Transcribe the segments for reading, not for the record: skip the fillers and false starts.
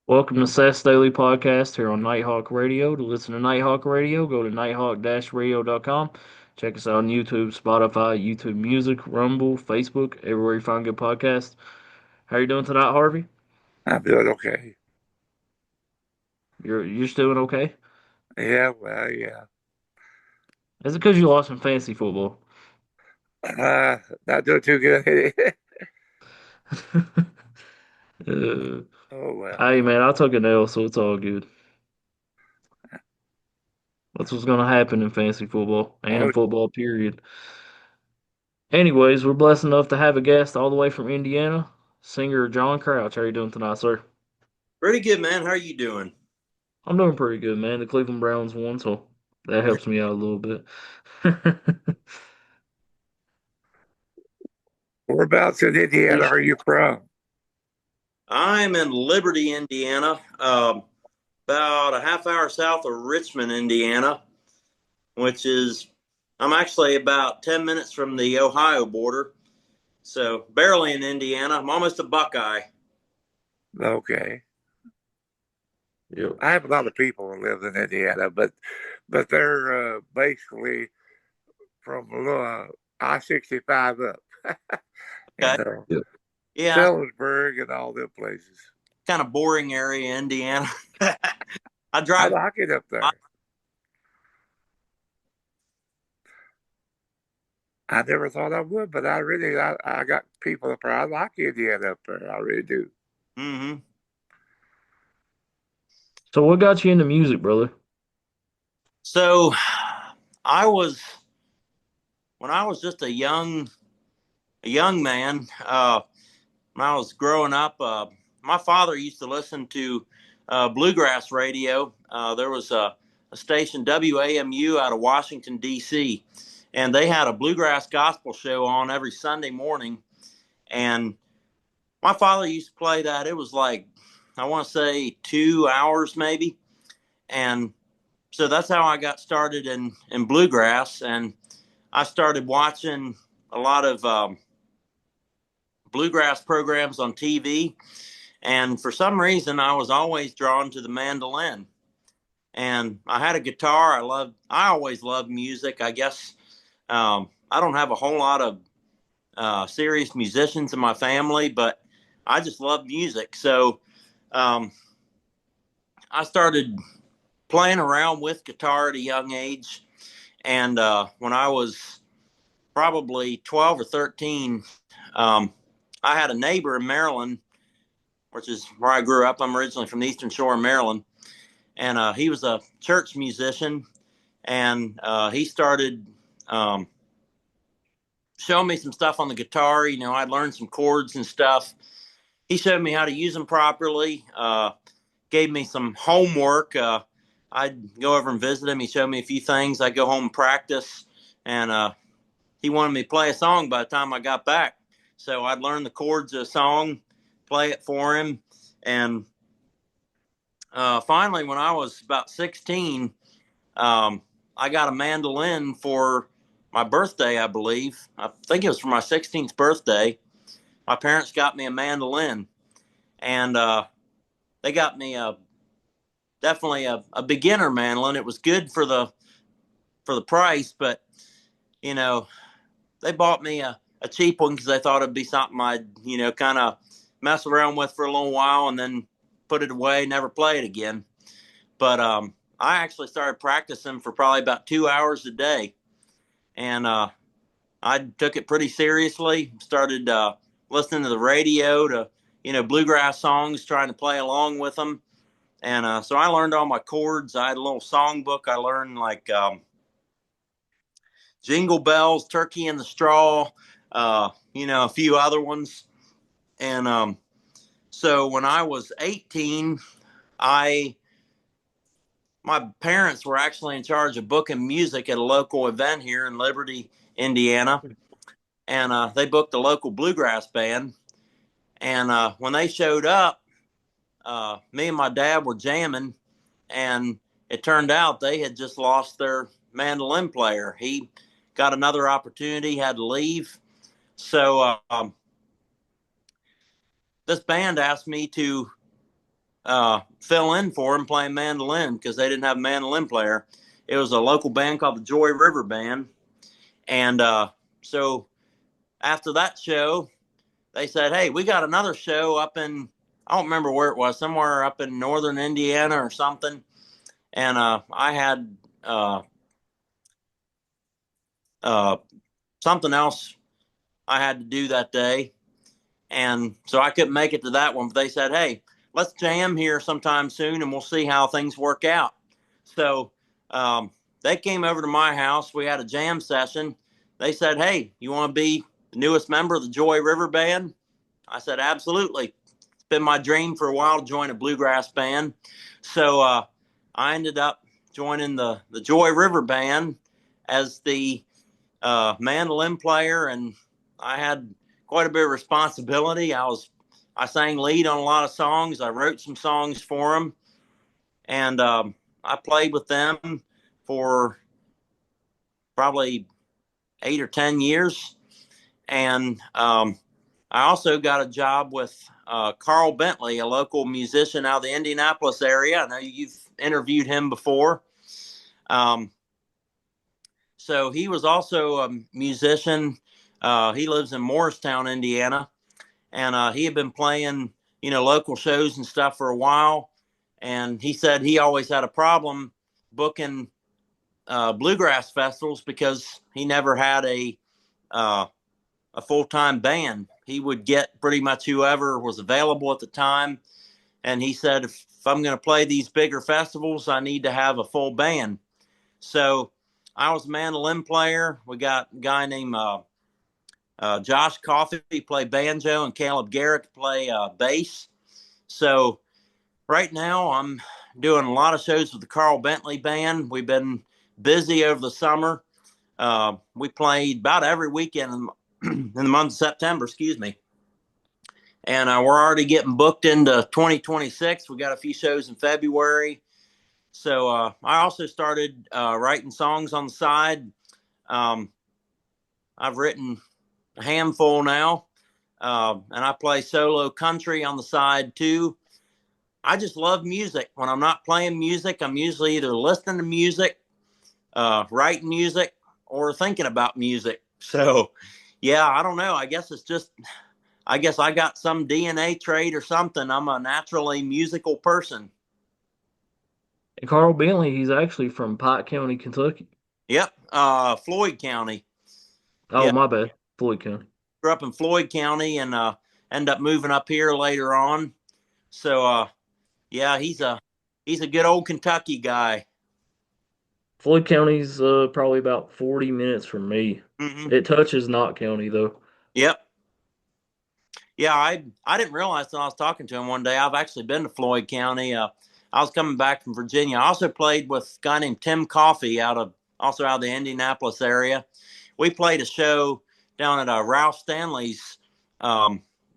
Welcome to Seth's Daily Podcast here on Nighthawk Radio. To listen to Nighthawk Radio, go to nighthawk-radio.com. Check us out on YouTube, Spotify, YouTube Music, Rumble, Facebook, everywhere you find good podcasts. How you doing tonight, Harvey? I'm doing okay. You're still doing okay? Yeah, well, yeah. Is it because you lost in fantasy football? Uh, Not doing too good. uh, Oh well. hey man, I took an L, so it's all good. That's what's gonna happen in fantasy football and in Oh, football period. Anyways, we're blessed enough to have a guest all the way from Indiana, singer John Crouch. How are you doing tonight, sir? Pretty good, man. How are you doing? I'm doing pretty good, man. The Cleveland Browns won, so that helps me out a little bit. whereabouts in Indiana are you from? I'm in Liberty, Indiana, about a half hour south of Richmond, Indiana, which is, I'm actually about 10 minutes from the Ohio border. So barely in Indiana. I'm almost a Buckeye. Okay. Yep. I have a lot of people who live in Indiana, but they're basically from I-65 up. you Okay. know, Yep. Yeah, Sellersburg and all them places. kind of boring area, Indiana. I I drive. like it up there. I never thought I would, but I got people up there. I like Indiana up there. I really do. Mm-hmm. So what got you into music, brother? So I was, when I was just a young man, when I was growing up, my father used to listen to bluegrass radio. There was a station, WAMU, out of Washington, D.C., and they had a bluegrass gospel show on every Sunday morning. And my father used to play that. It was like, I want to say 2 hours maybe. And so that's how I got started in bluegrass. And I started watching a lot of bluegrass programs on TV. And for some reason, I was always drawn to the mandolin. And I had a guitar. I always loved music. I guess I don't have a whole lot of serious musicians in my family, but I just love music. So um, I started playing around with guitar at a young age. And when I was probably 12 or 13, um, I had a neighbor in Maryland, which is where I grew up. I'm originally from the Eastern Shore of Maryland. And he was a church musician, and he started um, showing me some stuff on the guitar. I'd learned some chords and stuff. He showed me how to use them properly. Gave me some homework. I'd go over and visit him. He showed me a few things. I'd go home and practice, and he wanted me to play a song by the time I got back. So I'd learn the chords of a song, play it for him, and finally, when I was about 16, um, I got a mandolin for my birthday, I believe. I think it was for my 16th birthday. My parents got me a mandolin, and they got me definitely a beginner mandolin. It was good for the price, but you know they bought me a cheap one because they thought it'd be something I'd kind of mess around with for a little while and then put it away, never play it again. But I actually started practicing for probably about 2 hours a day, and I took it pretty seriously. Started listening to the radio to bluegrass songs, trying to play along with them, and so I learned all my chords. I had a little songbook. I learned like Jingle Bells, Turkey in the Straw, a few other ones, and so when I was 18, I my parents were actually in charge of booking music at a local event here in Liberty, Indiana, and they booked a local bluegrass band. And when they showed up, me and my dad were jamming, and it turned out they had just lost their mandolin player. He got another opportunity, had to leave. So this band asked me to fill in for him playing mandolin because they didn't have a mandolin player. It was a local band called the Joy River Band. And so after that show, they said, hey, we got another show up in, I don't remember where it was, somewhere up in northern Indiana or something. And I had uh, something else I had to do that day. And so I couldn't make it to that one. But they said, hey, let's jam here sometime soon and we'll see how things work out. So they came over to my house. We had a jam session. They said, hey, you want to be the newest member of the Joy River Band? I said, absolutely. It's been my dream for a while to join a bluegrass band. So I ended up joining the Joy River Band as the mandolin player, and I had quite a bit of responsibility. I sang lead on a lot of songs. I wrote some songs for them, and I played with them for probably 8 or 10 years. And I also got a job with Carl Bentley, a local musician out of the Indianapolis area. I know you've interviewed him before. So he was also a musician. He lives in Morristown, Indiana, and he had been playing, local shows and stuff for a while. And he said he always had a problem booking bluegrass festivals because he never had a full-time band. He would get pretty much whoever was available at the time. And he said, if I'm going to play these bigger festivals, I need to have a full band. So I was a mandolin player. We got a guy named Josh Coffey play banjo and Caleb Garrett play bass. So right now I'm doing a lot of shows with the Carl Bentley Band. We've been busy over the summer. We played about every weekend in the month of September, excuse me. And we're already getting booked into 2026. We got a few shows in February. So I also started writing songs on the side. I've written a handful now, and I play solo country on the side too. I just love music. When I'm not playing music, I'm usually either listening to music, writing music, or thinking about music. So, yeah, I don't know. I guess I got some DNA trait or something. I'm a naturally musical person. And Carl Bentley, he's actually from Pike County, Kentucky. Yep. Floyd County. Oh, Yeah. my bad. Floyd County. Grew up in Floyd County and ended up moving up here later on. So, yeah, he's a good old Kentucky guy. Floyd County's probably about 40 minutes from me. Mm-hmm. It touches Knott County, though. Yep. Yeah, I didn't realize when I was talking to him one day. I've actually been to Floyd County. I was coming back from Virginia. I also played with a guy named Tim Coffey out of the Indianapolis area. We played a show down at Ralph Stanley's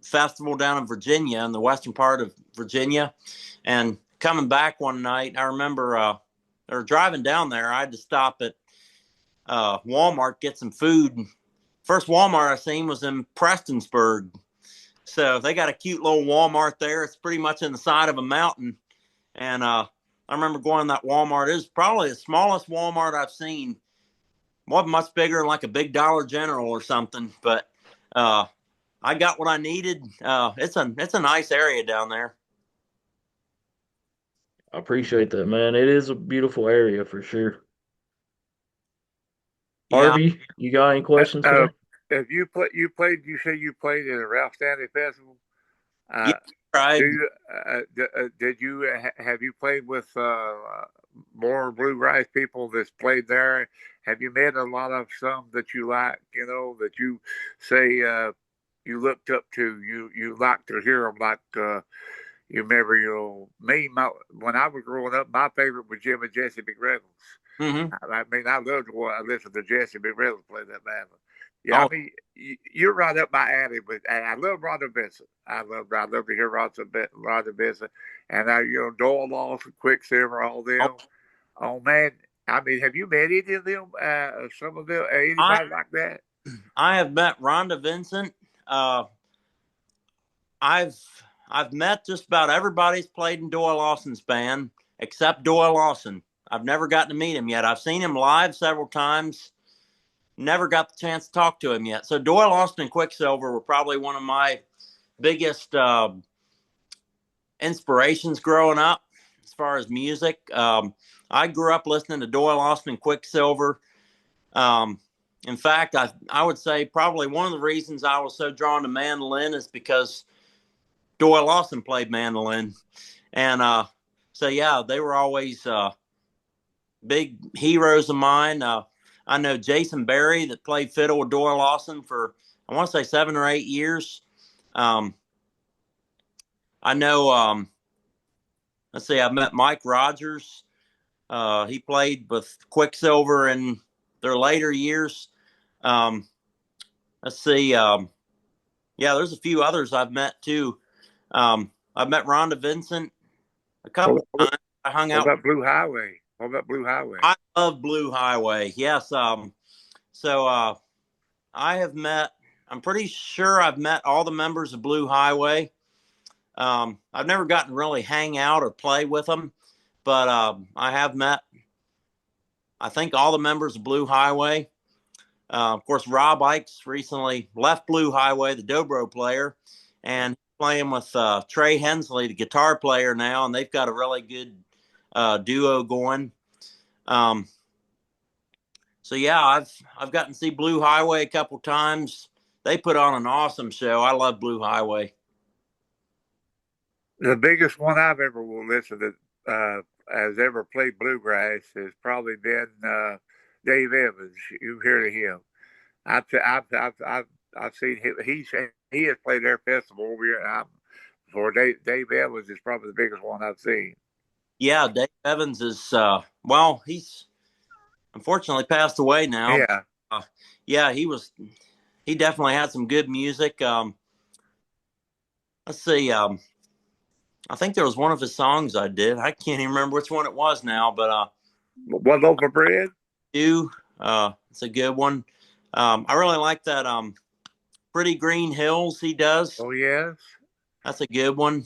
festival down in Virginia, in the western part of Virginia. And coming back one night, I remember or driving down there, I had to stop at Walmart, get some food. First Walmart I seen was in Prestonsburg. So they got a cute little Walmart there. It's pretty much in the side of a mountain. And I remember going to that Walmart. It was probably the smallest Walmart I've seen. Wasn't much bigger than like a big Dollar General or something. But I got what I needed. It's a nice area down there. I appreciate that, man. It is a beautiful area for sure. Yeah. Harvey, you got any questions for Uh, me? if you played, you say you played at a Ralph Stanley festival. Yeah. Uh, Right. did you have you played with more bluegrass people that's played there? Have you met a lot of some that you like? That you say you looked up to. You like to hear them like. You remember, when I was growing up, my favorite was Jim and Jesse McReynolds. Mm-hmm. I mean, I loved what I listened to Jesse McReynolds play that band. Yeah, I Oh, mean, you're right up my alley. But I love Rhonda Benson. I love to hear Rhonda Benson, and Doyle Lawson, Quicksilver, all oh, them. Oh man, I mean, have you met any of them? Some of them, I anybody like that? I have met Rhonda Vincent. I've I've met just about everybody who's played in Doyle Lawson's band except Doyle Lawson. I've never gotten to meet him yet. I've seen him live several times. Never got the chance to talk to him yet. So Doyle Lawson and Quicksilver were probably one of my biggest inspirations growing up as far as music. I grew up listening to Doyle Lawson and Quicksilver. In fact, I would say probably one of the reasons I was so drawn to mandolin is because Doyle Lawson played mandolin. And so, yeah, they were always big heroes of mine. I know Jason Berry that played fiddle with Doyle Lawson for, I want to say 7 or 8 years. I know, let's see, I met Mike Rogers. He played with Quicksilver in their later years. Let's see. Yeah, there's a few others I've met too. I've met Rhonda Vincent a couple What times. I hung what out. about Blue Highway? What about Blue Highway? I love Blue Highway. Yes. So I have met. I'm pretty sure I've met all the members of Blue Highway. I've never gotten to really hang out or play with them, but I have met. I think all the members of Blue Highway. Of course, Rob Ikes recently left Blue Highway, the dobro player, and playing with Trey Hensley, the guitar player now, and they've got a really good duo going. So yeah, I've gotten to see Blue Highway a couple times. They put on an awesome show. I love Blue Highway. The biggest one I've ever listened to has ever played bluegrass has probably been Dave Evans. You've heard of him. I've seen him. He has played their festival over here. For Dave Evans is probably the biggest one I've seen. Yeah, Dave Evans is well, he's unfortunately passed away now. Yeah. Yeah, he definitely had some good music. Let's see. I think there was one of his songs I did. I can't even remember which one it was now, but One loaf of bread. It's a good one. I really like that. Pretty Green Hills he does. Oh yes. That's a good one.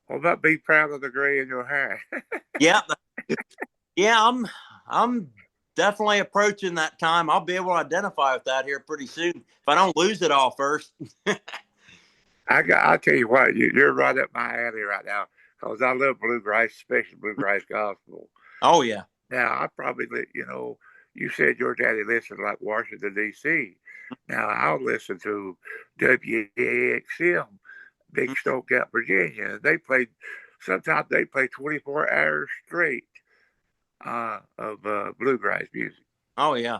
What about be proud of the gray in your hair? Yeah, yeah. I'm definitely approaching that time. I'll be able to identify with that here pretty soon if I don't lose it all first. I'll tell you what, you're right up my alley right now because I love bluegrass, especially bluegrass gospel. Oh yeah. Now I probably, you said your daddy listened to like Washington D.C. Now I'll listen to WAXM, Big Stone Gap, Virginia. Sometimes they play 24 hours straight of bluegrass music. Oh yeah.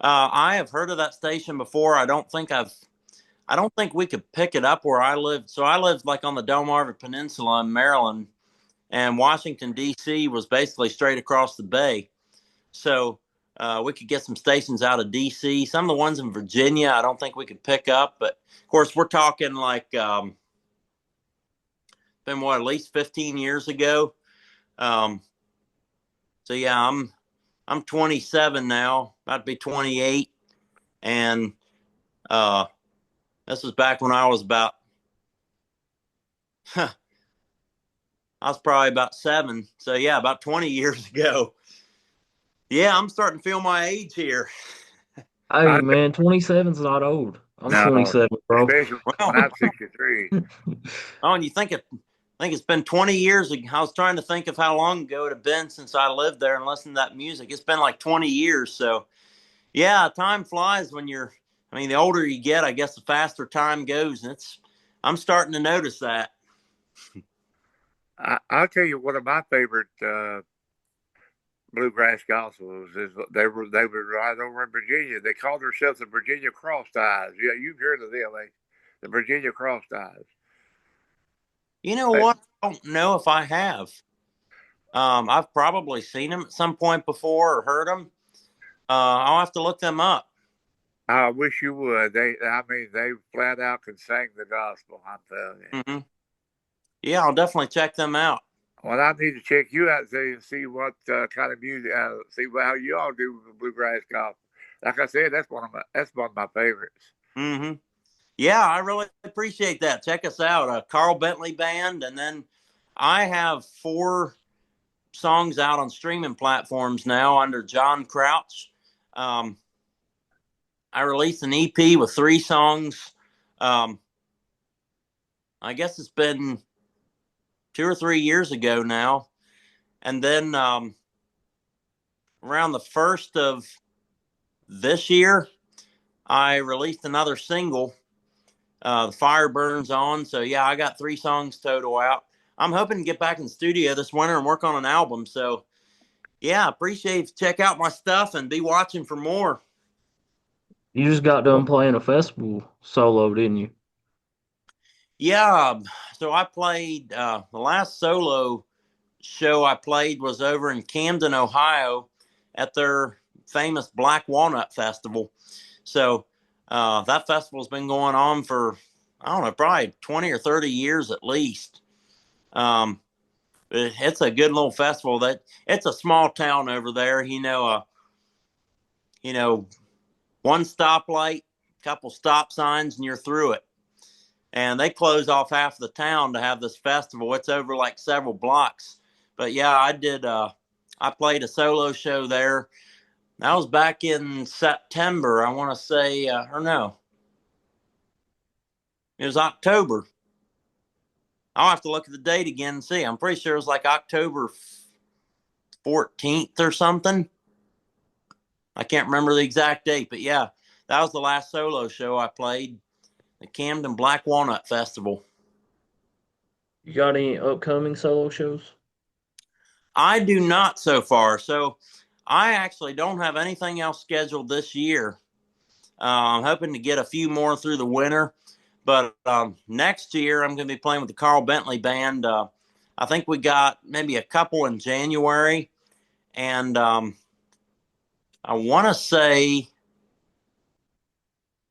I have heard of that station before. I don't think we could pick it up where I live. So I lived like on the Delmarva Peninsula in Maryland, and Washington D.C. was basically straight across the bay. So we could get some stations out of D.C. Some of the ones in Virginia, I don't think we could pick up. But of course, we're talking like been what, at least 15 years ago. So yeah, I'm 27 now, about to be 28, and this was back when I was about. I was probably about 7. So yeah, about 20 years ago. Yeah, I'm starting to feel my age here. Hey I man, 27's not old. I'm No, 27, bro. especially when Well, I'm 63. oh, and you think it's been 20 years ago. I was trying to think of how long ago it had been since I lived there and listened to that music. It's been like 20 years. So yeah, time flies when you're. I mean, the older you get, I guess the faster time goes. And I'm starting to notice that. I'll tell you one of my favorite bluegrass gospels is they were right over in Virginia. They called themselves the Virginia Cross Ties. Yeah, you've heard of them, the Virginia Cross Ties. You know They, what? I don't know if I have. I've probably seen them at some point before or heard them. I'll have to look them up. I wish you would. I mean, they flat out can sing the gospel. I'm telling you. Hmm. Yeah, I'll definitely check them out. Well, I need to check you out and see what kind of music, see how you all do with bluegrass gospel. Like I said, that's one of my favorites. Hmm. Yeah, I really appreciate that. Check us out, Carl Bentley Band. And then I have 4 songs out on streaming platforms now under John Crouch. Um, I released an EP with 3 songs. Um, I guess it's been 2 or 3 years ago now. And then around the first of this year, I released another single. The Fire Burns On. So yeah, I got 3 songs total out. I'm hoping to get back in the studio this winter and work on an album. So yeah, appreciate it. Check out my stuff and be watching for more. You just got done playing a festival solo, didn't you? Yeah, so I played the last solo show I played was over in Camden, Ohio, at their famous Black Walnut Festival. So that festival's been going on for, I don't know, probably 20 or 30 years at least. Um, it's a good little festival. That it's a small town over there. You know, one stoplight, couple stop signs, and you're through it. And they close off half of the town to have this festival. It's over like several blocks. But yeah, I did. I played a solo show there. That was back in September. I want to say, or no, it was October. I'll have to look at the date again and see. I'm pretty sure it was like October 14th or something. I can't remember the exact date, but yeah, that was the last solo show I played, the Camden Black Walnut Festival. You got any upcoming solo shows? I do not so far. So I actually don't have anything else scheduled this year. I'm hoping to get a few more through the winter. But next year, I'm going to be playing with the Carl Bentley Band. I think we got maybe a couple in January. And I want to say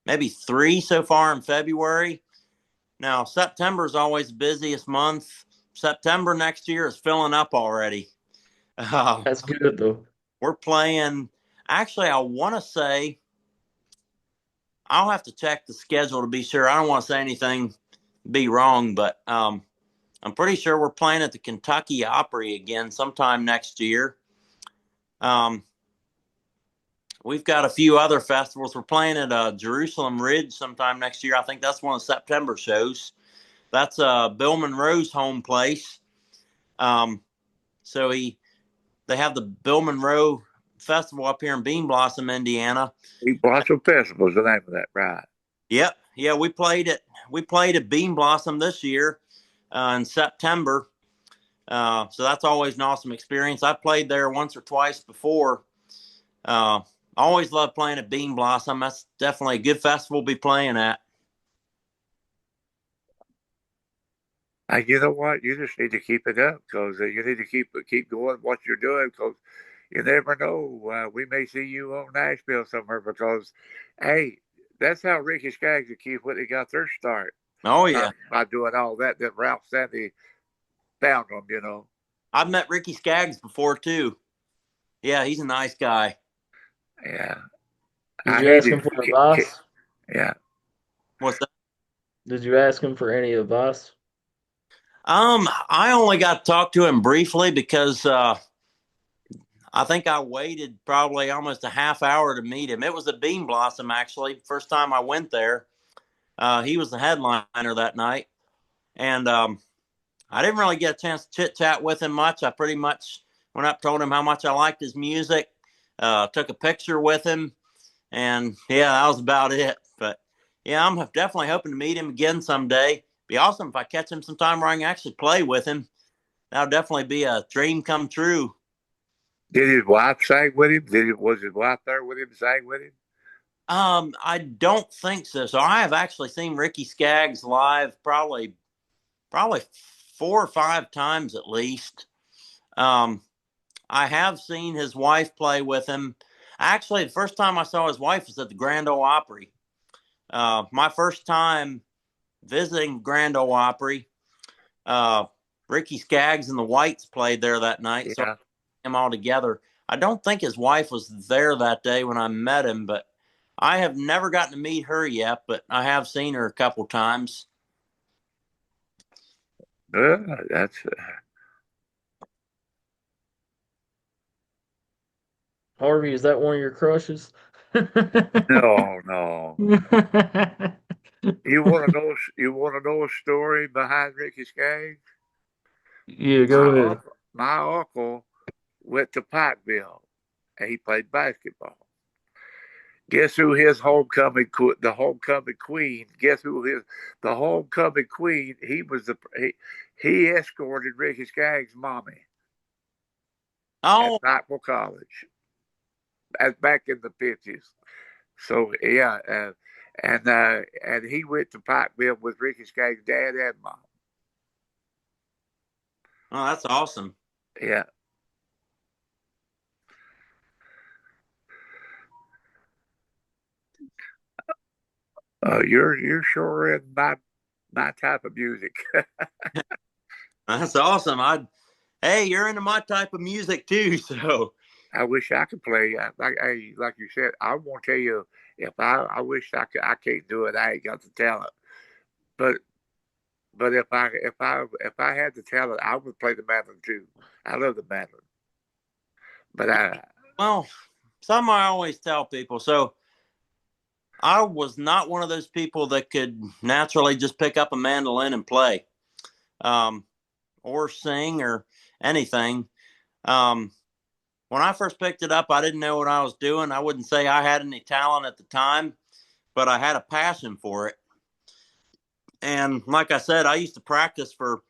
maybe 3 so far in February. Now, September is always the busiest month. September next year is filling up already. Uh, That's good though. we're playing, actually, I want to say, I'll have to check the schedule to be sure. I don't want to say anything be wrong, but I'm pretty sure we're playing at the Kentucky Opry again sometime next year. Um, we've got a few other festivals. We're playing at Jerusalem Ridge sometime next year. I think that's one of the September shows. That's Bill Monroe's home place. Um, so they have the Bill Monroe Festival up here in Bean Blossom, Indiana. Blossom Festival is the name of that, right? Yep, yeah, we played it. We played at Bean Blossom this year in September. So that's always an awesome experience. I played there once or twice before. I always love playing at Bean Blossom. That's definitely a good festival to be playing at. You know what? You just need to keep it up because you need to keep going what you're doing because you never know. We may see you on Nashville somewhere because, hey, that's how Ricky Skaggs and Keith Whitley got their start Oh yeah, by doing all that. Then Ralph Sandy found them, you know. I've met Ricky Skaggs before too. Yeah, he's a nice guy. Yeah, Did I you ask hated. him for advice? Yeah, What's that? Did you ask him for any advice? I only got to talk to him briefly because I think I waited probably almost a half hour to meet him. It was a Bean Blossom actually. First time I went there. He was the headliner that night, and I didn't really get a chance to chit chat with him much. I pretty much went up, told him how much I liked his music, took a picture with him, and yeah, that was about it. But yeah, I'm definitely hoping to meet him again someday. Be awesome if I catch him sometime where I can actually play with him. That'll definitely be a dream come true. did his wife sing with him? Was his wife there with him, sang with him? I don't think so. So I have actually seen Ricky Skaggs live probably 4 or 5 times at least. Um, I have seen his wife play with him. Actually, the first time I saw his wife was at the Grand Ole Opry. My first time visiting Grand Ole Opry, uh, Ricky Skaggs and the Whites played there that night, so I Yeah. them all together. I don't think his wife was there that day when I met him, but I have never gotten to meet her yet, but I have seen her a couple times. That's Harvey, is that one of your crushes? no, no. You want to know? You want to know a story behind Ricky Skaggs? Yeah, go My ahead. uncle, my uncle went to Pikeville, and he played basketball. Guess who his the homecoming queen? Guess who his the homecoming queen? He escorted Ricky Skaggs' mommy at Oh, Pikeville College. That's back in the 50s. So yeah, and he went to Pikeville with Ricky Skaggs' dad and mom. oh, that's awesome. Yeah, you're sure in my type of music. That's awesome. Hey, you're into my type of music too, so I wish I could play. Like you said, I won't tell you if I wish I could. I can't do it. I ain't got the talent. But if I had the talent, I would play the mandolin too. I love the mandolin. But I well, something I always tell people. So I was not one of those people that could naturally just pick up a mandolin and play, um, or sing or anything. Um, when I first picked it up, I didn't know what I was doing. I wouldn't say I had any talent at the time, but I had a passion for it. And like I said, I used to practice for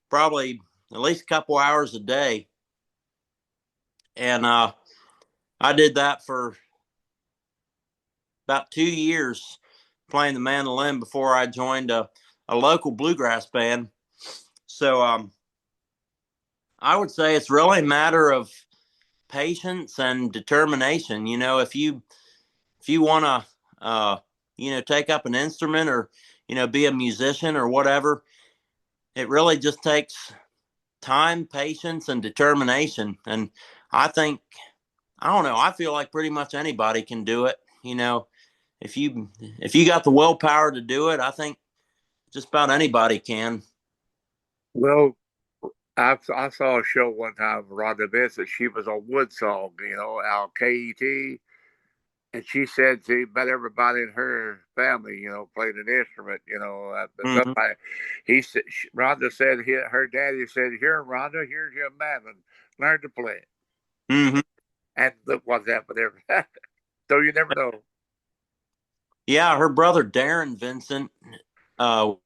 probably at least a couple hours a day. And I did that for about 2 years playing the mandolin before I joined a local bluegrass band. So I would say it's really a matter of patience and determination. If you want to, take up an instrument or be a musician or whatever, it really just takes time, patience, and determination. And I think I don't know. I feel like pretty much anybody can do it. If you got the willpower to do it, I think just about anybody can. well, I saw a show one time with Rhonda Vincent. She was on Woodsong, out KET, and she said she about everybody in her family, played an instrument. Mm-hmm. Somebody, Rhonda said, her daddy said, "Here, Rhonda, here's your mandolin. Learn to play it." Mm-hmm. And look what's happened there. So you never know. Yeah, her brother Darren Vincent,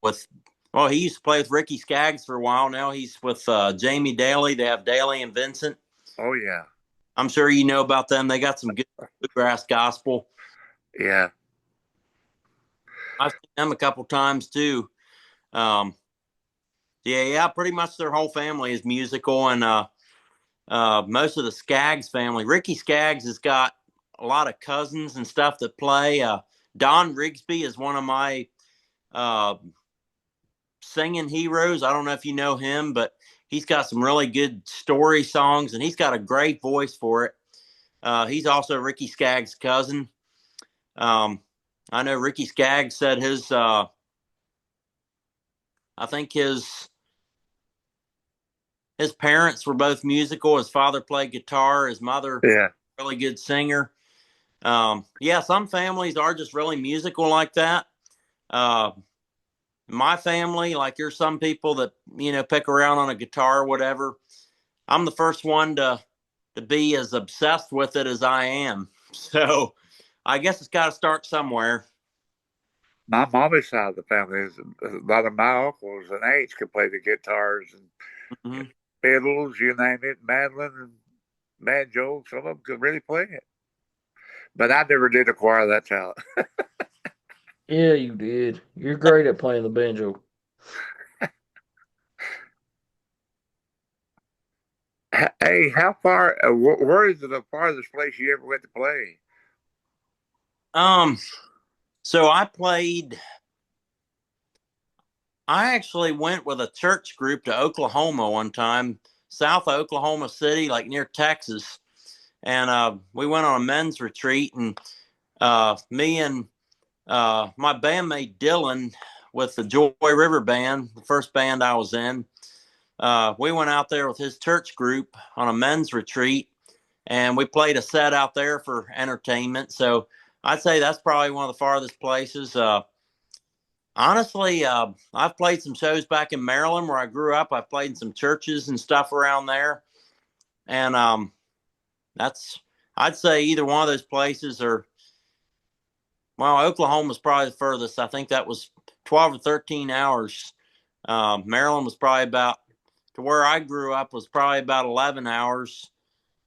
with well, he used to play with Ricky Skaggs for a while. Now he's with Jamie Daly. They have Daly and Vincent. Oh yeah, I'm sure you know about them. They got some good bluegrass gospel. yeah. I've seen them a couple times too. Um, yeah, pretty much their whole family is musical, and most of the Skaggs family. Ricky Skaggs has got a lot of cousins and stuff that play. Don Rigsby is one of my uh, singing heroes. I don't know if you know him, but he's got some really good story songs, and he's got a great voice for it. He's also Ricky Skaggs' cousin. Um, I know Ricky Skaggs said I think his parents were both musical. His father played guitar. His mother, Yeah. really good singer. Yeah, some families are just really musical like that. Uh, my family, like there's some people that pick around on a guitar or whatever. I'm the first one to be as obsessed with it as I am. So I guess it's got to start somewhere. My mommy's side of the family is a lot of my uncles and aunts can play the guitars and Mm-hmm. fiddles, you name it, mandolin and banjo. Some of them could really play it, but I never did acquire that talent. Yeah, you did. You're great at playing the banjo. Hey, how far? Where is the farthest place you ever went to play? Um, so I actually went with a church group to Oklahoma one time, south of Oklahoma City, like near Texas. And we went on a men's retreat, and Me and my bandmate Dylan with the Joy River Band, the first band I was in, we went out there with his church group on a men's retreat, and we played a set out there for entertainment. So I'd say that's probably one of the farthest places. Honestly, I've played some shows back in Maryland where I grew up. I've played in some churches and stuff around there, and that's I'd say either one of those places or well, Oklahoma's probably the furthest. I think that was 12 or 13 hours. Maryland was probably about to where I grew up was probably about 11 hours.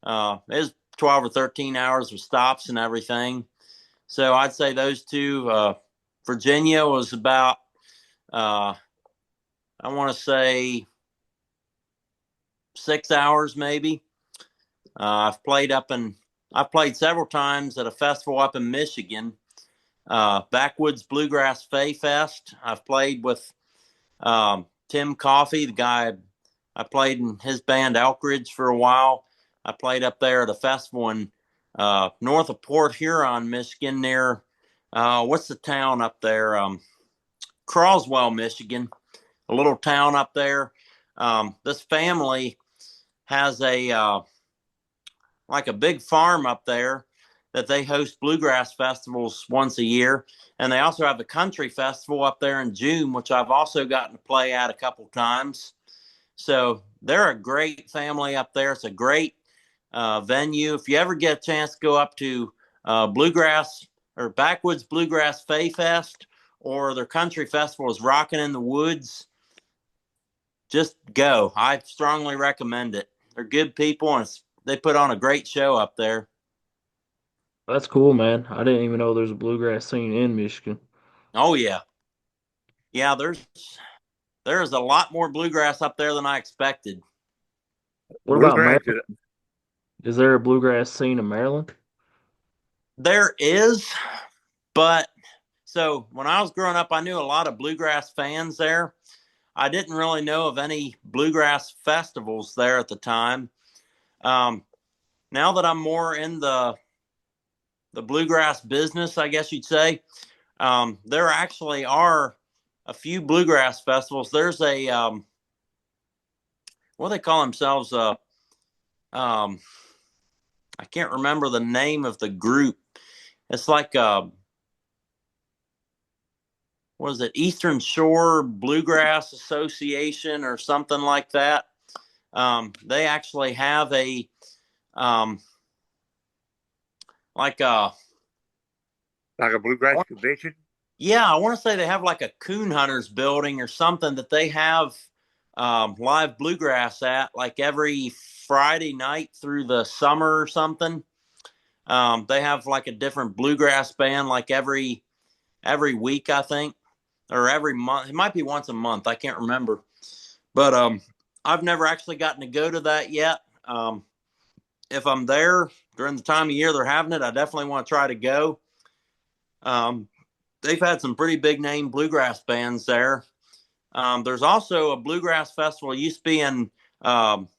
It was 12 or 13 hours with stops and everything. So I'd say those two. Virginia was about, I want to say 6 hours maybe. I've played several times at a festival up in Michigan, Backwoods Bluegrass Fay Fest. I've played with Tim Coffey, the guy I played in his band Elkridge for a while. I played up there at a festival in north of Port Huron, Michigan, near what's the town up there? Croswell, Michigan, a little town up there. This family has a like a big farm up there that they host bluegrass festivals once a year. And they also have a country festival up there in June, which I've also gotten to play at a couple times. So they're a great family up there. It's a great venue. If you ever get a chance to go up to Bluegrass or Backwoods Bluegrass Fay Fest or their country festival is Rockin' in the Woods, just go. I strongly recommend it. They're good people and they put on a great show up there. That's cool, man. I didn't even know there's a bluegrass scene in Michigan. Oh yeah, yeah. There's a lot more bluegrass up there than I expected. What about Bluegrass Maryland? Is there a bluegrass scene in Maryland? There is, but so when I was growing up, I knew a lot of bluegrass fans there. I didn't really know of any bluegrass festivals there at the time. Um, Now that I'm more in the bluegrass business, I guess you'd say, there actually are a few bluegrass festivals. There's a what do they call themselves? Um, I can't remember the name of the group. It's like what is it? Eastern Shore Bluegrass Association or something like that. They actually have a um, like a like a bluegrass convention. yeah, I want to say they have like a coon hunters building or something that they have live bluegrass at like every Friday night through the summer or something. They have like a different bluegrass band like every week, I think, or every month. It might be once a month. I can't remember, but I've never actually gotten to go to that yet. If I'm there during the time of year they're having it, I definitely want to try to go. Um, they've had some pretty big name bluegrass bands there. There's also a bluegrass festival um,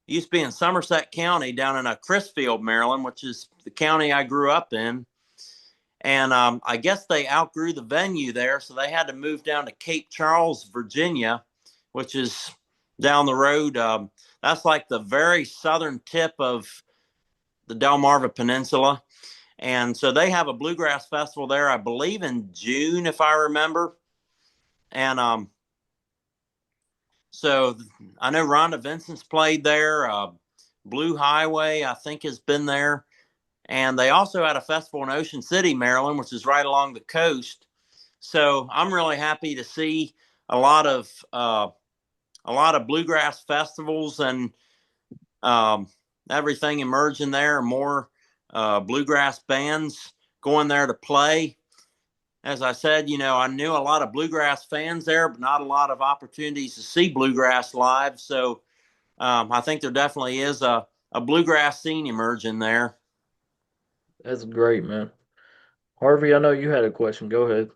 used to be in Somerset County down in Crisfield, Maryland, which is the county I grew up in. And I guess they outgrew the venue there, so they had to move down to Cape Charles, Virginia, which is down the road. That's like the very southern tip of the Delmarva Peninsula. And so they have a bluegrass festival there, I believe in June, if I remember. And so I know Rhonda Vincent's played there. Blue Highway, I think, has been there. And they also had a festival in Ocean City, Maryland, which is right along the coast. So I'm really happy to see a lot of uh, a lot of bluegrass festivals and um, everything emerging there. More bluegrass bands going there to play. As I said, I knew a lot of bluegrass fans there, but not a lot of opportunities to see bluegrass live. So I think there definitely is a bluegrass scene emerging there. That's great, man. Harvey, I know you had a question. Go ahead.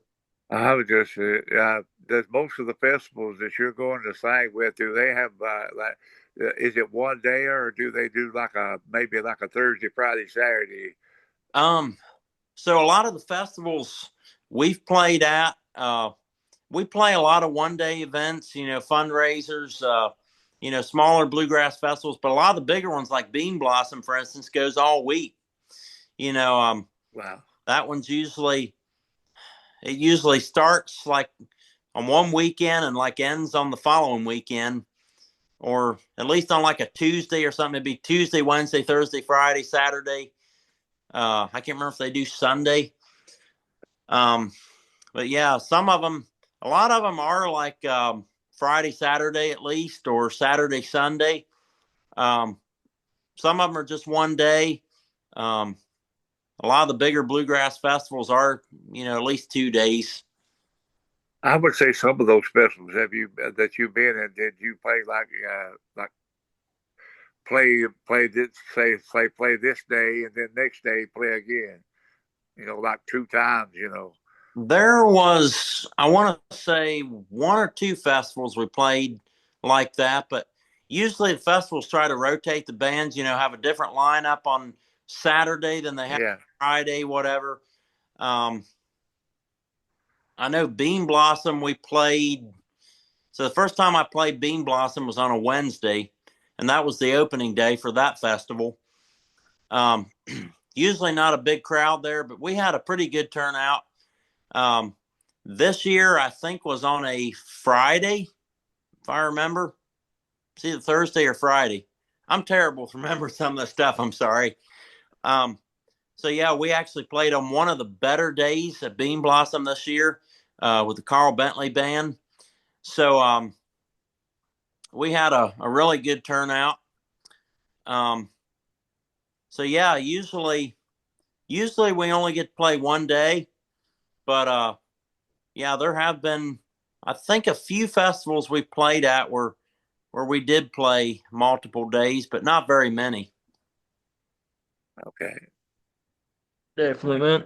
I was just, does most of the festivals that you're going to sing with, do they have is it one day or do they do like maybe like a Thursday, Friday, Saturday? Um, so a lot of the festivals we've played at, we play a lot of one day events, fundraisers, smaller bluegrass festivals, but a lot of the bigger ones like Bean Blossom, for instance, goes all week. You know, Wow. that one's it usually starts like on one weekend and like ends on the following weekend, or at least on like a Tuesday or something. It'd be Tuesday, Wednesday, Thursday, Friday, Saturday. I can't remember if they do Sunday. Um, but yeah, a lot of them are like Friday, Saturday at least, or Saturday, Sunday. Um, some of them are just one day. Um, a lot of the bigger bluegrass festivals are, at least 2 days. I would say some of those festivals have you that you've been in. Did you play like play this play this day and then next day play again? Like two times. There was, I want to say, one or two festivals we played like that, but usually the festivals try to rotate the bands, have a different lineup on Saturday than they have Yeah. Friday, whatever. Um, I know Bean Blossom, we played. So the first time I played Bean Blossom was on a Wednesday, and that was the opening day for that festival. Um, Usually not a big crowd there, but we had a pretty good turnout. Um, this year, I think, was on a Friday, if I remember. It's either Thursday or Friday. I'm terrible to remember some of the stuff. I'm sorry. Um, so yeah, we actually played on one of the better days at Bean Blossom this year with the Carl Bentley band. So we had a really good turnout. Um, so yeah, usually we only get to play one day, but yeah, there have been, I think, a few festivals we played at where we did play multiple days, but not very many. Okay. Definitely, man.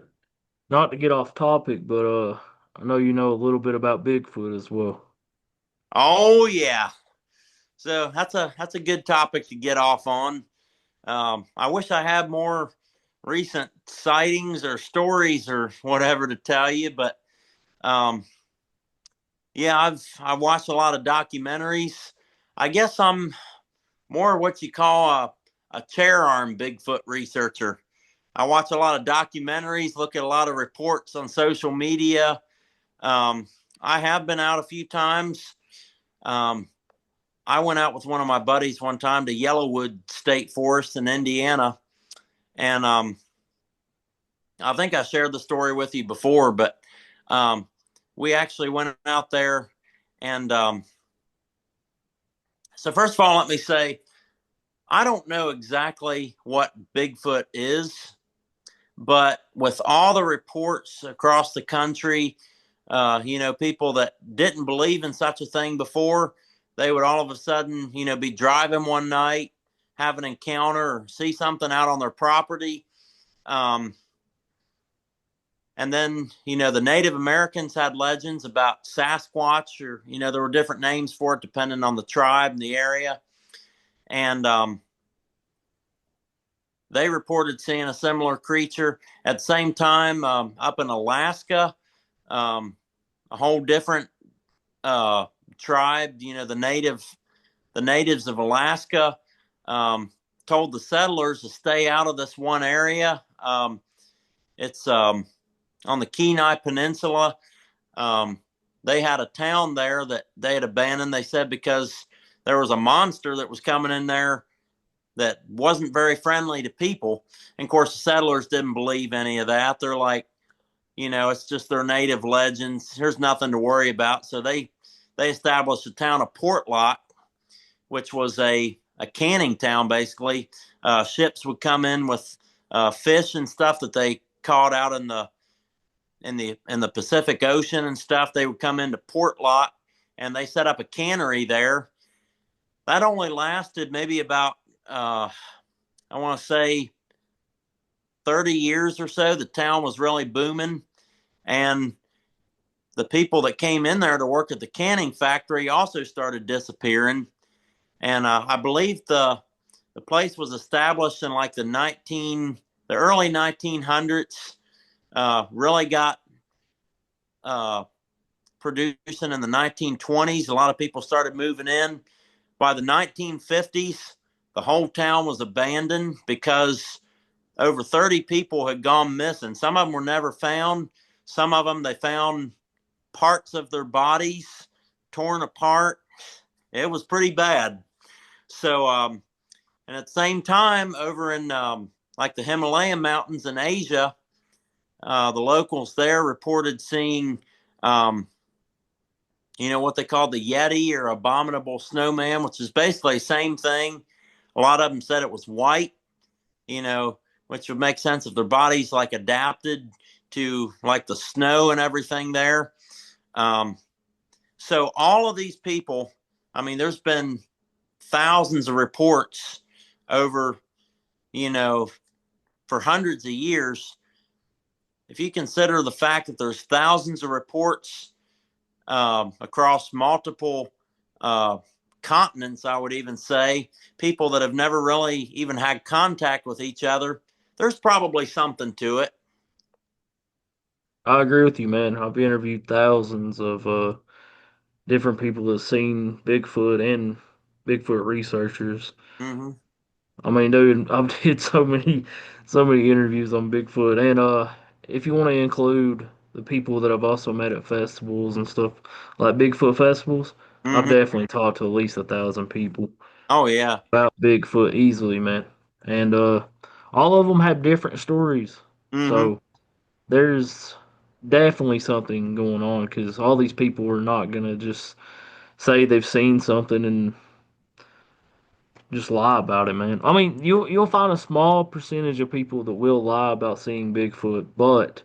Not to get off topic, but I know you know a little bit about Bigfoot as well. Oh yeah, so that's a good topic to get off on. I wish I had more recent sightings or stories or whatever to tell you, but um, yeah, I've watched a lot of documentaries. I guess I'm more what you call a chair arm Bigfoot researcher. I watch a lot of documentaries, look at a lot of reports on social media. Um, I have been out a few times. Um, I went out with one of my buddies one time to Yellowwood State Forest in Indiana, and I think I shared the story with you before, but um, we actually went out there, and so first of all, let me say I don't know exactly what Bigfoot is, but with all the reports across the country, people that didn't believe in such a thing before, they would all of a sudden, be driving one night, have an encounter, or see something out on their property. Um, and then, the Native Americans had legends about Sasquatch, or, there were different names for it depending on the tribe and the area. And they reported seeing a similar creature. At the same time, up in Alaska, um, a whole different uh, tribe, the natives of Alaska, um, told the settlers to stay out of this one area. It's on the Kenai Peninsula. Um, they had a town there that they had abandoned. They said because there was a monster that was coming in there that wasn't very friendly to people. And of course, the settlers didn't believe any of that. They're like, it's just their native legends. There's nothing to worry about. So they established the town of Portlock, which was a canning town basically. Ships would come in with fish and stuff that they caught out in the Pacific Ocean and stuff. They would come into Portlock, and they set up a cannery there. That only lasted maybe about I want to say 30 years or so. The town was really booming, and the people that came in there to work at the canning factory also started disappearing. And I believe the place was established in like the 1940s the early 1900s really got uh, producing in the 1920s. A lot of people started moving in. By the 1950s, the whole town was abandoned because over 30 people had gone missing. Some of them were never found. Some of them, they found parts of their bodies torn apart. It was pretty bad. So, and at the same time, over in like the Himalayan mountains in Asia, the locals there reported seeing, um, what they called the Yeti or abominable snowman, which is basically the same thing. A lot of them said it was white, you know, which would make sense if their bodies like adapted to like the snow and everything there. Um, so all of these people, I mean, there's been thousands of reports over, you know, for hundreds of years. If you consider the fact that there's thousands of reports across multiple uh, continents, I would even say, people that have never really even had contact with each other, there's probably something to it. I agree with you, man. I've interviewed thousands of different people that have seen Bigfoot and Bigfoot researchers. Mm-hmm. I mean, dude, I've did so many interviews on Bigfoot, and if you want to include the people that I've also met at festivals and stuff like Bigfoot festivals, I've Mm-hmm. definitely talked to at least 1,000 people Oh yeah. about Bigfoot easily, man. And all of them have different stories, Mm-hmm. so there's definitely something going on because all these people are not gonna just say they've seen something and just lie about it, man. I mean, you'll find a small percentage of people that will lie about seeing Bigfoot, but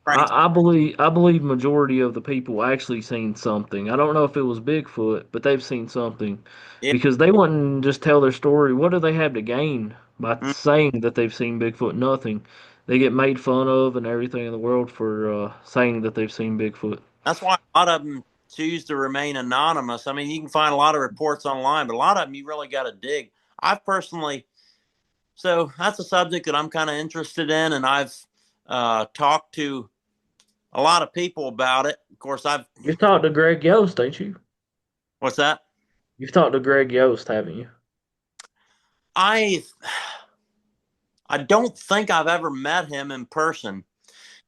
Right. I believe majority of the people actually seen something. I don't know if it was Bigfoot, but they've seen something Yeah. because they wouldn't just tell their story. What do they have to gain by Mm. saying that they've seen Bigfoot? Nothing. They get made fun of and everything in the world for saying that they've seen Bigfoot. That's why a lot of them choose to remain anonymous. I mean, you can find a lot of reports online, but a lot of them you really got to dig. I've personally, so that's a subject that I'm kind of interested in, and I've talked to a lot of people about it. Of course, You've talked to Greg Yost, ain't you? what's that? You've talked to Greg Yost, haven't you? I I don't think I've ever met him in person,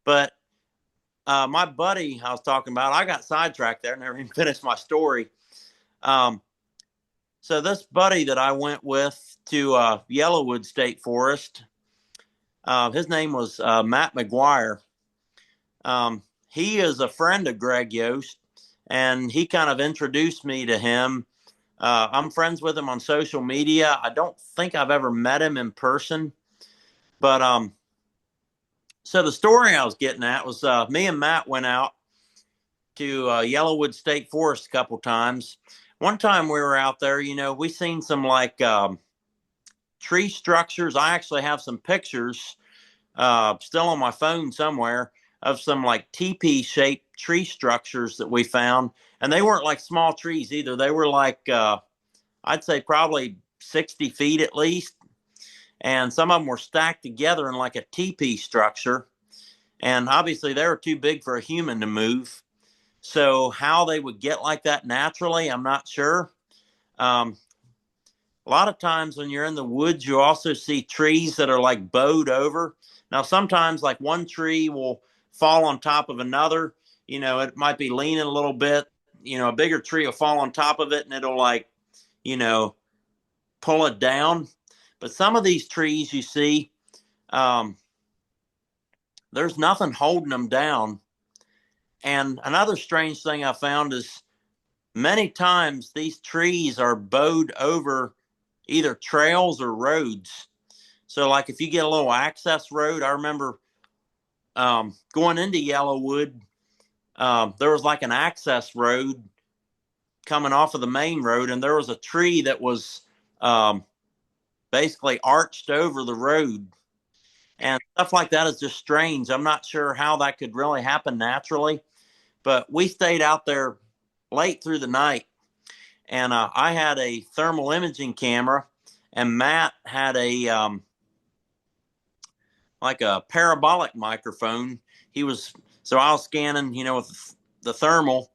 but my buddy I was talking about, I got sidetracked there, never even finished my story. Um, so this buddy that I went with to Yellowwood State Forest, his name was Matt McGuire. He is a friend of Greg Yost, and he kind of introduced me to him. I'm friends with him on social media. I don't think I've ever met him in person, but so the story I was getting at was me and Matt went out to Yellowwood State Forest a couple times. One time we were out there, we seen some like tree structures. I actually have some pictures still on my phone somewhere of some like teepee shaped tree structures that we found. And they weren't like small trees either. They were like, I'd say probably 60 feet at least. And some of them were stacked together in like a teepee structure. And obviously they were too big for a human to move. So how they would get like that naturally, I'm not sure. Um, a lot of times when you're in the woods, you also see trees that are like bowed over. Now, sometimes like one tree will fall on top of another. It might be leaning a little bit. A bigger tree will fall on top of it and it'll like, you know, pull it down. But some of these trees you see, um, there's nothing holding them down. And another strange thing I found is many times these trees are bowed over either trails or roads. So, like if you get a little access road, I remember going into Yellowwood, there was like an access road coming off of the main road, and there was a tree that was um, basically arched over the road. And stuff like that is just strange. I'm not sure how that could really happen naturally, but we stayed out there late through the night, and I had a thermal imaging camera, and Matt had like a parabolic microphone. He was so I was scanning, with the thermal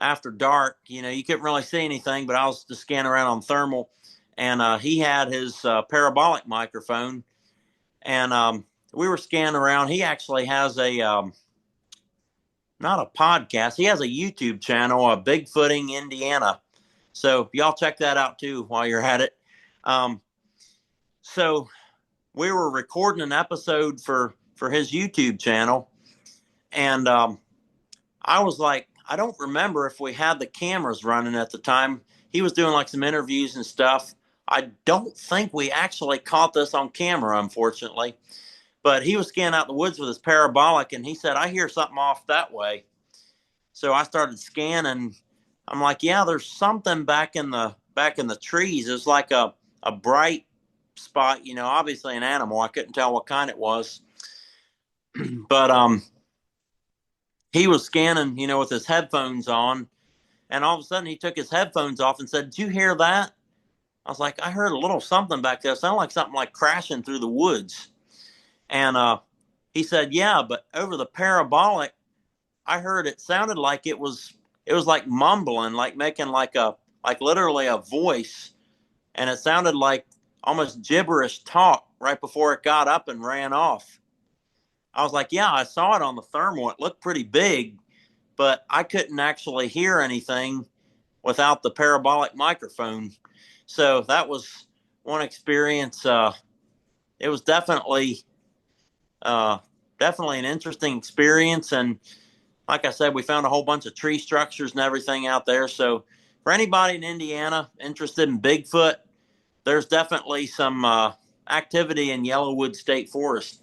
after dark. You couldn't really see anything, but I was just scanning around on thermal, and he had his parabolic microphone, and we were scanning around. He actually has a not a podcast. He has a YouTube channel, Bigfooting Indiana. So y'all check that out too while you're at it. Um, so we were recording an episode for his YouTube channel, and I was like, I don't remember if we had the cameras running at the time. He was doing like some interviews and stuff. I don't think we actually caught this on camera, unfortunately. But he was scanning out the woods with his parabolic, and he said, "I hear something off that way." So I started scanning. I'm like, "Yeah, there's something back in the trees. It's like a bright spot. Obviously an animal. I couldn't tell what kind it was, but he was scanning, with his headphones on, and all of a sudden he took his headphones off and said, "Did you hear that?" I was like, "I heard a little something back there. It sounded like something like crashing through the woods." And he said, "Yeah, but over the parabolic, I heard it sounded like it was like mumbling, like making like literally a voice, and it sounded like almost gibberish talk right before it got up and ran off." I was like, "Yeah, I saw it on the thermal. It looked pretty big, but I couldn't actually hear anything without the parabolic microphone." So that was one experience. It was uh, definitely an interesting experience. And like I said, we found a whole bunch of tree structures and everything out there. So for anybody in Indiana interested in Bigfoot, there's definitely some activity in Yellowwood State Forest.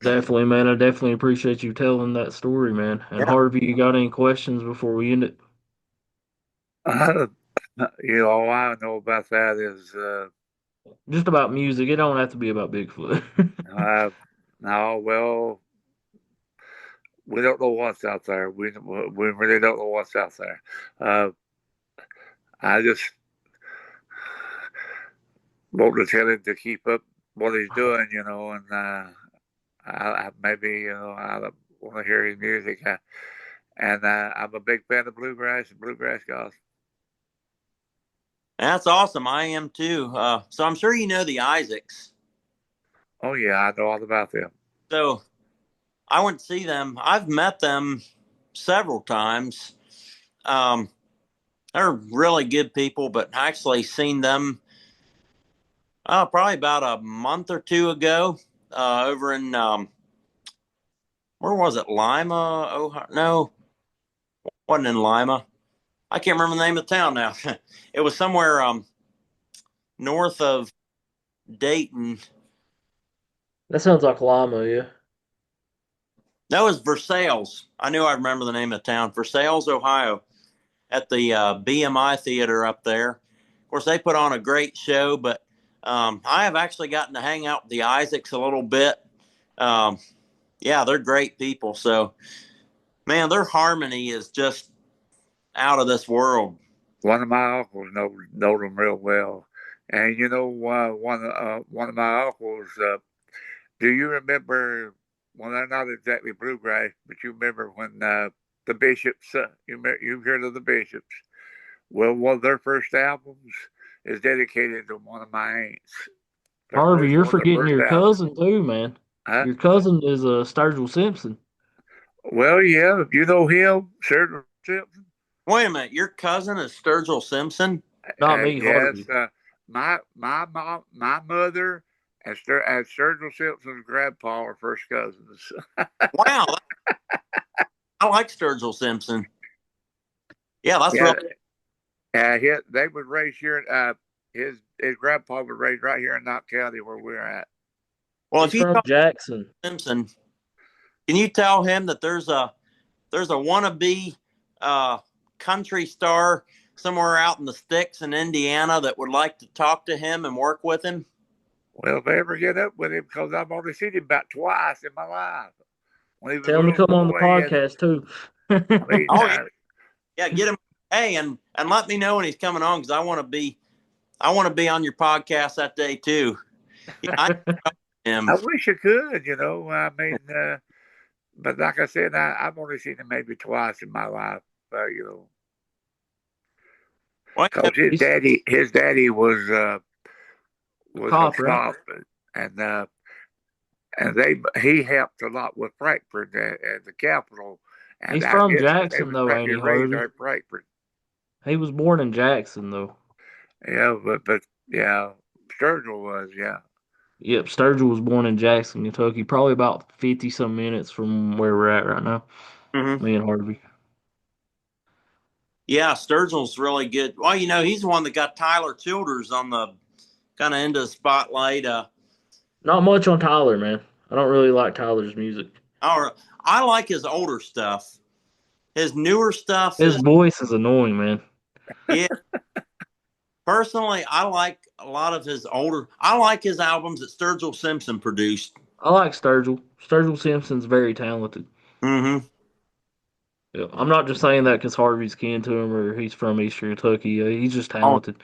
Definitely, man. I definitely appreciate you telling that story, man. And Yeah. Harvey, you got any questions before we end it? Uh, all I know about that is Just about music. It don't have to be about Bigfoot. uh, no, well, we don't know what's out there. We really don't know what's out there. Uh, I just want to tell him to keep up what he's doing, and I maybe I want to hear his music. And I'm a big fan of bluegrass and bluegrass gospel. That's awesome. I am too. So I'm sure you know the Isaacs. Oh yeah, I know all about them. So I went to see them. I've met them several times. Um, they're really good people, but I actually seen them probably about a month or two ago over in where was it? Lima, Ohio? No, wasn't in Lima. I can't remember the name of the town now. It was somewhere north of Dayton. That sounds like llama, yeah. That was Versailles. I knew I remember the name of the town. Versailles, Ohio, at the BMI Theater up there. Of course, they put on a great show, but I have actually gotten to hang out with the Isaacs a little bit. Um, yeah, they're great people. So, man, their harmony is just out of this world. One of my uncles know them real well, and one of my uncles. Do you remember? Well, they're not exactly bluegrass, but you remember when the Bishops? You've heard of the Bishops? Well, one of their first albums is dedicated to one of my aunts. Harvey, you're One of the forgetting first your albums. cousin too, man. Huh? Your cousin is Sturgill Simpson. Well, yeah, you know him, Sir Simpson. Wait a minute, your cousin is Sturgill Simpson? Not me, Yes, Harvey. my mom, my mother, and Sturgill Simpson's grandpa are first cousins. Wow, I like Sturgill Simpson. Yeah, that's Yeah, real. they was raised here. His grandpa was raised right here in Knott County where we're at. Well, He's if you from talk Jackson. to Simpson, can you tell him that there's a wannabe uh, country star somewhere out in the sticks in Indiana that would like to talk to him and work with him? Well, if I ever get up with him, because I've only seen him about twice in my life. When he was a Tell him to little come on the boy, and podcast too. I mean, Oh yeah, yeah. Get him. Hey, and let me know when he's coming on because I want to be on your podcast that day too. Yeah, I him. I wish I could, I mean, but like I said, I've only seen him maybe twice in my life, Well, because his daddy A was a cop, right? cop, and uh, and he helped a lot with Frankfurt at the Capitol, and He's I from guess they Jackson was though, ain't maybe he, raised Harvey? out in Frankfurt. He was born in Jackson though. Yeah, but yeah, Sturgill was, yeah. Yep, Sturgill was born in Jackson, Kentucky, probably about 50 some minutes from where we're at right now. hmm Me and Harvey. yeah, Sturgill's really good. Well, he's the one that got Tyler Childers on the kind of into the spotlight. Not much on Tyler, man. I don't really like Tyler's music. Or I like his older stuff. His newer stuff His is, voice is annoying, man. yeah. Personally, I like a lot of his older. I like his albums that Sturgill Simpson produced. I like Sturgill. Sturgill Simpson's very talented. hmm Yeah, I'm not just saying that because Harvey's kin to him or he's from Eastern Kentucky. He's just Oh, talented.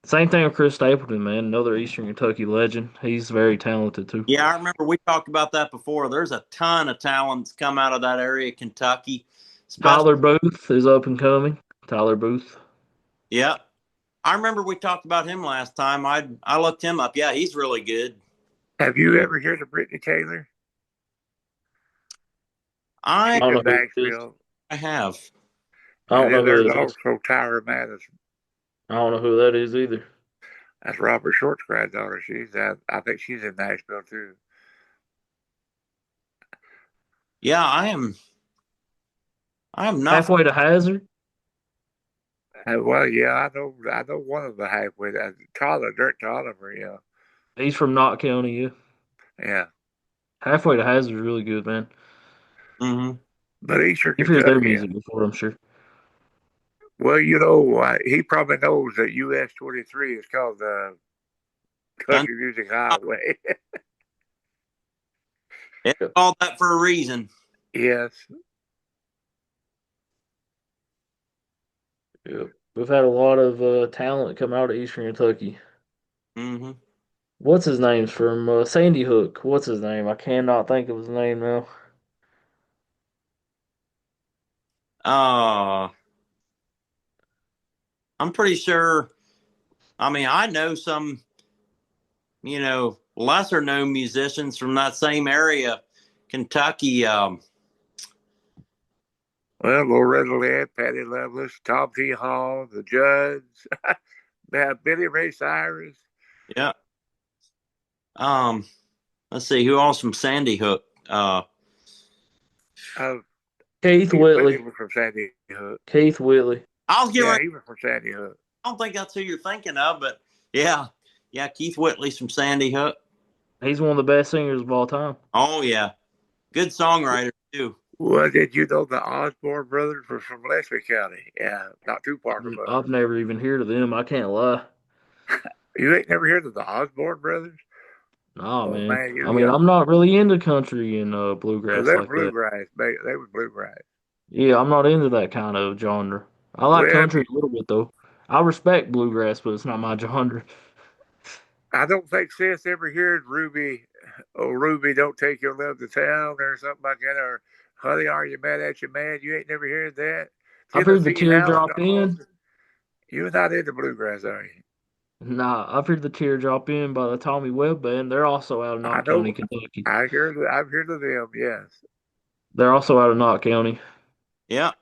Same thing with Chris Stapleton, man. Another Eastern Kentucky legend. He's very talented too. yeah, I remember we talked about that before. There's a ton of talents come out of that area, Kentucky, especially. Tyler Booth is up and coming. Tyler Booth. Yeah, I remember we talked about him last time. I looked him up. Yeah, he's really good. Have you Yeah. ever heard of Brittany Taylor? I I She's don't in know who it is. Nashville, I have. I and don't know then who there's it is. also Tyra Madison. I don't know who that is either. That's Robert Short's granddaughter. I think she's in Nashville too. Yeah, I am. I am not. Halfway to Hazard. Well, yeah, I know one of the halfway. Dirk Tolliver, yeah, He's from Knott County. Yeah. yeah. Halfway to Hazard is really good, man. hmm But Eastern You've heard their Kentucky, music before, I'm sure. well, he probably knows that US 23 is called the Country Music Highway. It's Yep. called that for a reason. Yes. Yep. We've had a lot of talent come out of Eastern Kentucky. hmm What's his name's from Sandy Hook? What's his name? I cannot think of his name now. Uh, I'm pretty sure. I mean, I know some, lesser known musicians from that same area, Kentucky. Well, Loretta Lynn, Patty Loveless, Tom T. Hall, the Judds, Billy Ray Cyrus. Yeah. Um, let's see who else from Sandy Hook. Uh, Keith Keith Whitley Whitley. was from Sandy Hook. Keith Whitley. I was getting Yeah, ready. he was from Sandy Hook. I don't think that's who you're thinking of, but yeah, Keith Whitley's from Sandy Hook. He's one of the best singers of all time. Oh yeah, good songwriter too. Well, did you know the Osborne brothers were from Leslie County? Yeah, not too far from us. I've never even heard of them. I can't lie. You ain't never heard of the Osborne brothers? Nah, Oh man. man, I mean, I'm not really into country and well, bluegrass they're like that. bluegrass. They were bluegrass. Yeah, I'm not into that kind of genre. I like Well, country a little bit though. I respect bluegrass, but it's not my genre. I don't think Seth ever heard Ruby. Oh, Ruby, don't take your love to town or something like that. Or Honey, are you mad at your man? You ain't never heard that. I've heard the Tennessee House teardrop Dogs. in. You're not into bluegrass, are you? Nah, I've heard the teardrop in by the Tommy Webb band. They're also out of I Knott County, know. Kentucky. I've heard of them. Yes. They're also out of Knott County. Yeah,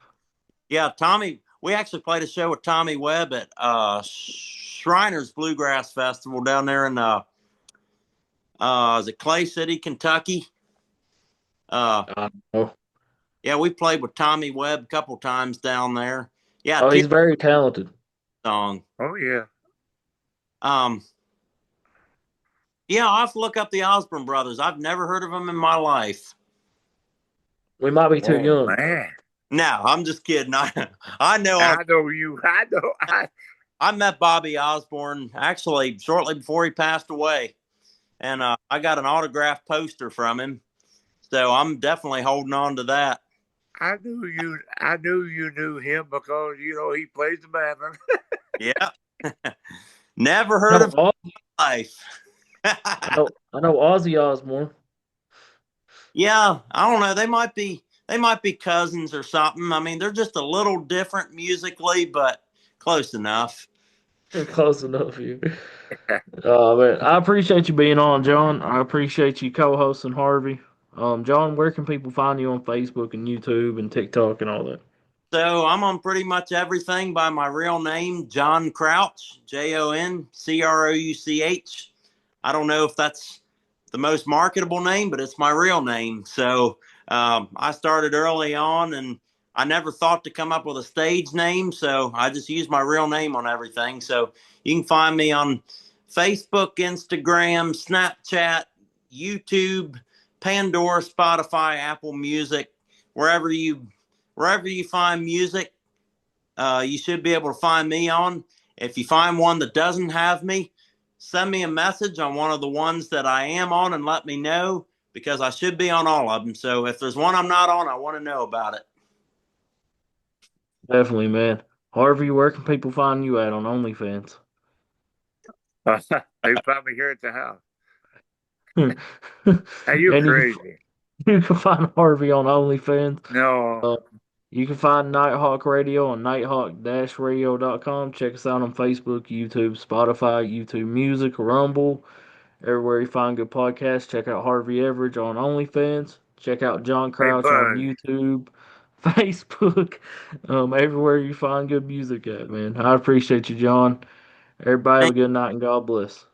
yeah. Tommy, we actually played a show with Tommy Webb at Shriners Bluegrass Festival down there in is it Clay City, Kentucky? Uh, Oh, yeah, we played with Tommy Webb a couple times down there. Yeah, oh, tear he's very talented. song. Oh yeah. Um, yeah, I'll have to look up the Osborne brothers. I've never heard of them in my life. We might be too Oh young. man. No, I'm just kidding. I know I know you. I know. I met Bobby Osborne actually shortly before he passed away, and I got an autographed poster from him. So I'm definitely holding on to that. I knew you. I knew you knew him because he plays the mandolin. Yeah, never heard No, of his life. I know Ozzy Osbourne. Yeah, I don't know. They might be cousins or something. I mean, they're just a little different musically, but close enough. Close enough here. Man, I appreciate you being on, John. I appreciate you co-hosting Harvey. John, where can people find you on Facebook and YouTube and TikTok and all that? So I'm on pretty much everything by my real name, John Crouch, JONCROUCH. I don't know if that's the most marketable name, but it's my real name. So I started early on, and I never thought to come up with a stage name. So I just use my real name on everything. So you can find me on Facebook, Instagram, Snapchat, YouTube, Pandora, Spotify, Apple Music, wherever you wherever you find music, you should be able to find me on. If you find one that doesn't have me, send me a message on one of the ones that I am on and let me know because I should be on all of them. So if there's one I'm not on, I want to know about it. Definitely, man. Harvey, where can people find you at on OnlyFans? They found me here at the house. and Hey, you you crazy? you can find Harvey on OnlyFans. No. Uh, you can find Nighthawk Radio on nighthawk-radio.com. Check us out on Facebook, YouTube, Spotify, YouTube Music, Rumble, everywhere you find good podcasts. Check out Harvey Everidge on OnlyFans. Check out John Hey, Crouch on Buzz. YouTube, Facebook, everywhere you find good music at, man. I appreciate you, John. Everybody have a Thank good night and God bless.